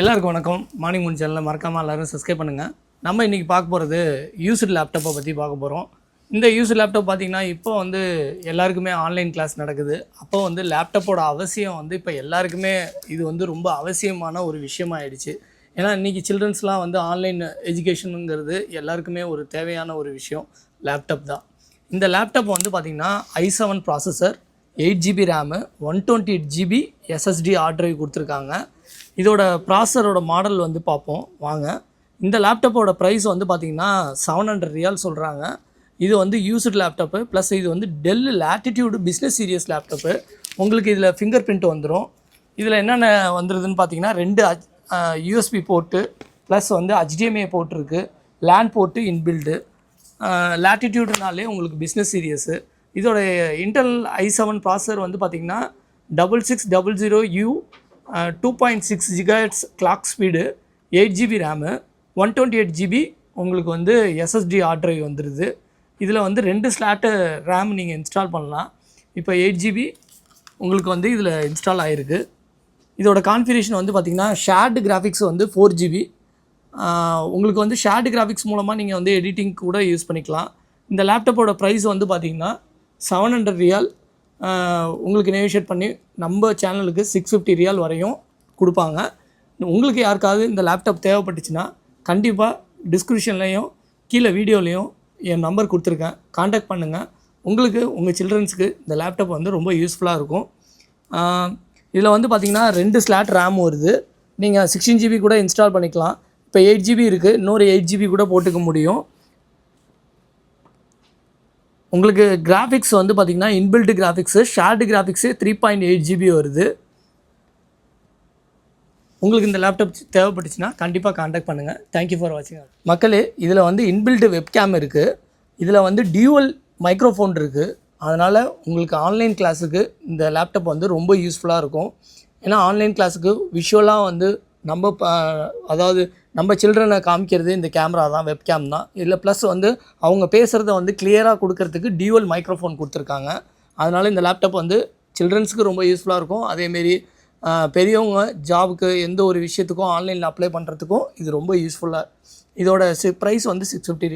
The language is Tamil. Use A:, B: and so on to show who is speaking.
A: எல்லாருக்கும் வணக்கம். மார்னிங் மூன் சேனலில் மறக்காமல் எல்லோரும் சப்ஸ்கிரைப் பண்ணுங்கள். நம்ம இன்றைக்கி பார்க்க போகிறது யூஸ்டு லேப்டாப்பை பற்றி பார்க்க போகிறோம். இந்த யூஸ்டு லேப்டாப் பார்த்திங்கன்னா இப்போ எல்லாருக்குமே ஆன்லைன் கிளாஸ் நடக்குது. அப்போ லேப்டாப்போட அவசியம் இப்போ எல்லாருக்குமே இது ரொம்ப அவசியமான ஒரு விஷயமாகிடுச்சு. ஏன்னா இன்றைக்கி சில்ட்ரன்ஸ்லாம் ஆன்லைன் எஜுகேஷனுங்கிறது எல்லாருக்குமே ஒரு தேவையான ஒரு விஷயம் லேப்டாப் தான். இந்த லேப்டாப் பார்த்திங்கன்னா i7 processor, 8GB RAM, 128GB SSD hard drive கொடுத்துருக்காங்க. இதோட ப்ராசஸரோட மாடல் பார்ப்போம் வாங்க. இந்த லேப்டாப்போட ப்ரைஸ் பார்த்திங்கன்னா $700 சொல்கிறாங்க. இது யூஸ்டு லேப்டாப்பு ப்ளஸ் இது Dell Latitude business series laptop. உங்களுக்கு இதில் ஃபிங்கர் பிரிண்ட் வந்துடும். இதில் என்னென்ன வந்துடுதுன்னு பார்த்தீங்கன்னா 2 USB port plus HDMI port இருக்குது, லேன் போர்ட்டு இன்பில்டு. லேட்டிடியூடுனாலே உங்களுக்கு பிஸ்னஸ் சீரியஸு. இதோட இன்டெல் i7 ப்ராசஸர் பார்த்திங்கன்னா 6600U 2.6 GHz clock speed, 8GB RAM, 128GB உங்களுக்கு SSD ஹார்ட் டிரைவ் வந்துடுது. இதில் 2 ஸ்லாட்டு ரேம் நீங்கள் இன்ஸ்டால் பண்ணலாம். இப்போ 8GB உங்களுக்கு இதில் இன்ஸ்டால் ஆகிருக்கு. இதோட கான்ஃபிகரேஷன் பார்த்திங்கன்னா ஷேர்டு கிராஃபிக்ஸ் 4GB. உங்களுக்கு ஷேர்டு கிராஃபிக்ஸ் மூலமாக நீங்கள் எடிட்டிங் கூட யூஸ் பண்ணிக்கலாம். இந்த லேப்டாப்போட ப்ரைஸ் பார்த்திங்கன்னா $700 உங்களுக்கு நெகோஷியேட் பண்ணி நம்ம சேனலுக்கு $650 வரையும் கொடுப்பாங்க. உங்களுக்கு யாருக்காவது இந்த லேப்டாப் தேவைப்பட்டுச்சுன்னா கண்டிப்பாக டிஸ்கிரிப்ஷன்லேயும் கீழே வீடியோலேயும் என் நம்பர் கொடுத்துருக்கேன், காண்டாக்ட் பண்ணுங்கள். உங்களுக்கு உங்கள் சில்ட்ரன்ஸுக்கு இந்த லேப்டாப் ரொம்ப யூஸ்ஃபுல்லாக இருக்கும். இதில் பார்த்திங்கன்னா 2 ஸ்லாட் ரேம் வருது. நீங்கள் 16GB கூட இன்ஸ்டால் பண்ணிக்கலாம். இப்போ 8GB இருக்குது, இன்னொரு 8GB கூட போட்டுக்க முடியும். உங்களுக்கு கிராஃபிக்ஸ் பார்த்திங்கன்னா inbuilt graphics, shared graphics 3.8GB வருது. உங்களுக்கு இந்த லேப்டாப் தேவைப்பட்டுச்சுன்னா கண்டிப்பாக காண்டாக்ட் பண்ணுங்கள். தேங்க்யூ ஃபார் வாட்சிங். மக்களே, இதில் இன்பில்டு வெப்கேம் இருக்குது. இதில் டியூவல் மைக்ரோஃபோன் இருக்குது. அதனால் உங்களுக்கு ஆன்லைன் கிளாஸுக்கு இந்த லேப்டாப் ரொம்ப யூஸ்ஃபுல்லாக இருக்கும். ஏன்னா ஆன்லைன் கிளாஸுக்கு விஷுவலாக நம்ம அதாவது நம்ம சில்ட்ரனை காமிக்கிறது இந்த கேமரா தான், வெப்கேம் தான். இதில் ப்ளஸ் அவங்க பேசுகிறத கிளியராக கொடுக்கறதுக்கு டியூவல் மைக்ரோஃபோன் கொடுத்துருக்காங்க. அதனால் இந்த லேப்டாப் சில்ட்ரன்ஸுக்கு ரொம்ப யூஸ்ஃபுல்லாக இருக்கும். அதேமாரி பெரியவங்க ஜாபுக்கு எந்த ஒரு விஷயத்துக்கும் ஆன்லைனில் அப்ளை பண்ணுறதுக்கும் இது ரொம்ப யூஸ்ஃபுல்லாக. இதோட ப்ரைஸ் $650.